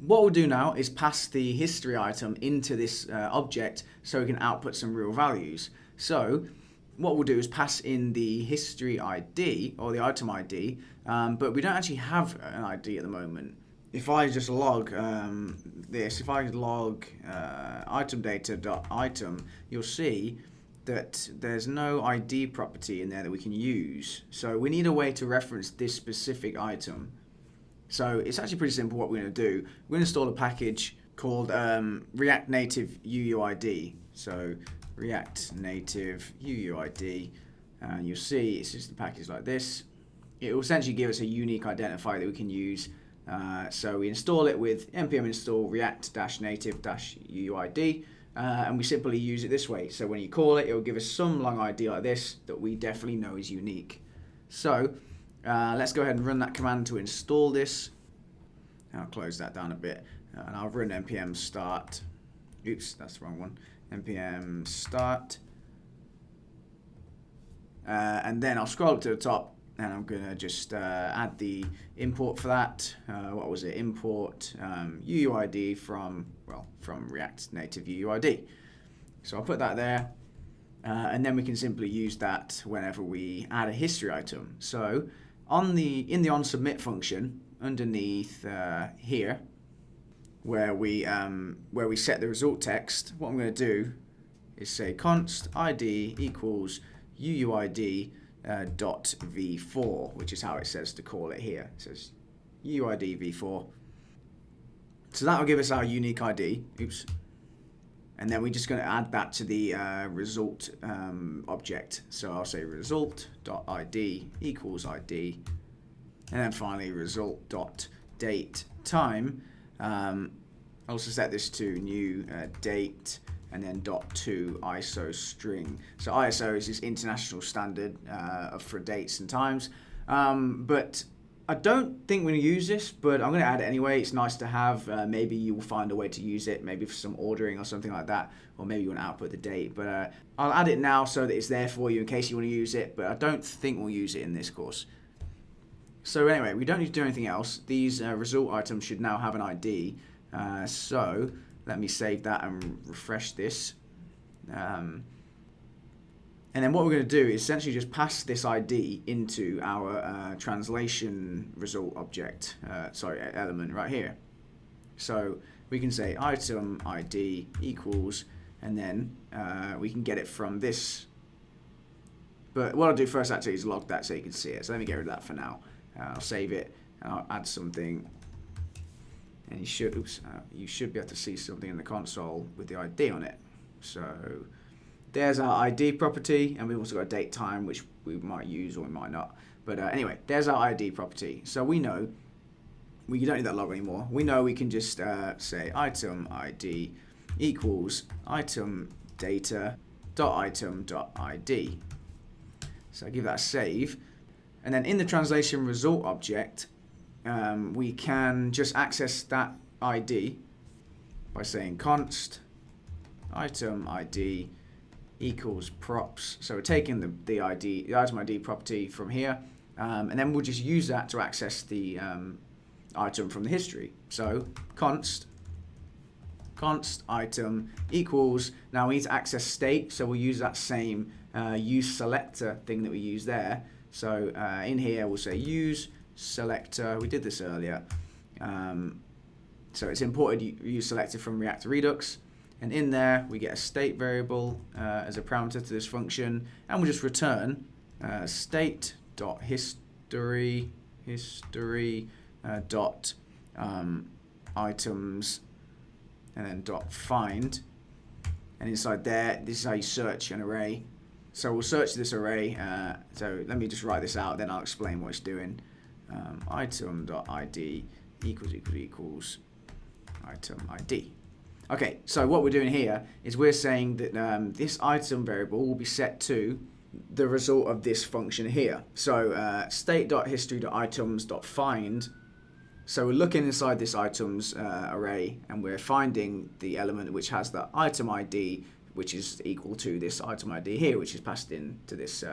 what we'll do now is pass the history item into this object so we can output some real values. So what we'll do is pass in the history ID or the item ID, but we don't actually have an ID at the moment. If I just log if I log item data.item, you'll see that there's no ID property in there that we can use. So we need a way to reference this specific item. So it's actually pretty simple what we're going to do. We're going to install a package called React Native UUID. So React Native UUID, and you'll see it's just a package like this. It will essentially give us a unique identifier that we can use. So we install it with npm install react-native-uuid, and we simply use it this way. So when you call it, it will give us some long ID like this that we definitely know is unique. So let's go ahead and run that command to install this. I'll close that down a bit, and I'll run npm start. Oops, that's the wrong one. npm start, and then I'll scroll up to the top, and I'm gonna just add the import for that. What was it? Import UUID from React Native UUID. So I'll put that there, and then we can simply use that whenever we add a history item. So in the onSubmit function underneath here, where we set the result text, what I'm going to do is say const id equals UUID dot v4, which is how it says to call it here. It says UUID v4. So that will give us our unique ID. Oops. And then we're just going to add that to the result object. So I'll say result.id equals ID. And then finally result.date time. I'll also set this to new date and then .to ISO string. So ISO is this international standard for dates and times. But I don't think we're going to use this, but I'm going to add it anyway. It's nice to have. Maybe you will find a way to use it, maybe for some ordering or something like that, or maybe you want to output the date. But I'll add it now so that it's there for you in case you want to use it, but I don't think we'll use it in this course. So anyway, we don't need to do anything else. These result items should now have an ID. So let me save that and refresh this. And then what we're going to do is essentially just pass this ID into our translation result object, element right here. So we can say item ID equals, and then we can get it from this. But what I'll do first actually is log that so you can see it. So let me get rid of that for now. I'll save it and I'll add something. And you should be able to see something in the console with the ID on it. So there's our ID property, and we've also got a date time, which we might use or we might not. But anyway, there's our ID property. So we know you don't need that log anymore. We know we can just say item ID equals item data dot item dot ID. So I give that a save, and then in the translation result object, we can just access that ID by saying const item ID equals props. So we're taking the item ID property from here, and then we'll just use that to access the item from the history. So const item equals, now we need to access state, so we'll use that same use selector thing that we use there. So in here we'll say use selector. We did this earlier. So it's imported use selector from React Redux. And in there, we get a state variable as a parameter to this function, and we'll just return state.history dot items, and then .find. And inside there, this is how you search an array. So we'll search this array. So let me just write this out, then I'll explain what it's doing. Item.id equals item ID. Okay, so what we're doing here is we're saying that this item variable will be set to the result of this function here. So state.history.items.find. So we're looking inside this items array, and we're finding the element which has the item ID, which is equal to this item ID here, which is passed into this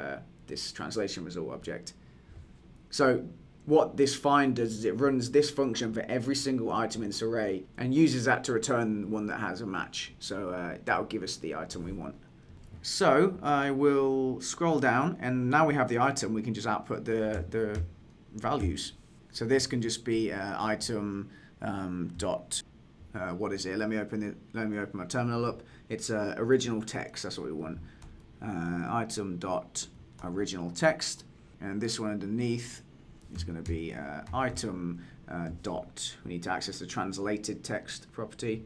this translation result object. So what this find does is it runs this function for every single item in this array and uses that to return one that has a match. So that will give us the item we want. So I will scroll down, and now we have the item, we can just output the values. So this can just be item dot what is it? Let me open my terminal up. It's original text. That's what we want. Item dot original text, and this one underneath is going to be item dot. We need to access the translated text property.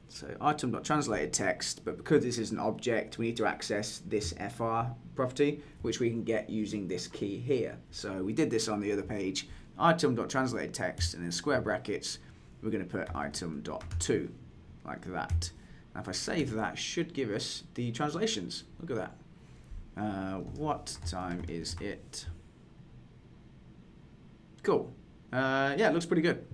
So item.translated text, but because this is an object, we need to access this fr property, which we can get using this key here. So we did this on the other page. Item.translated text, and in square brackets, we're going to put item.to, like that. Now if I save that, it should give us the translations. Look at that. What time is it? Cool. Yeah, it looks pretty good.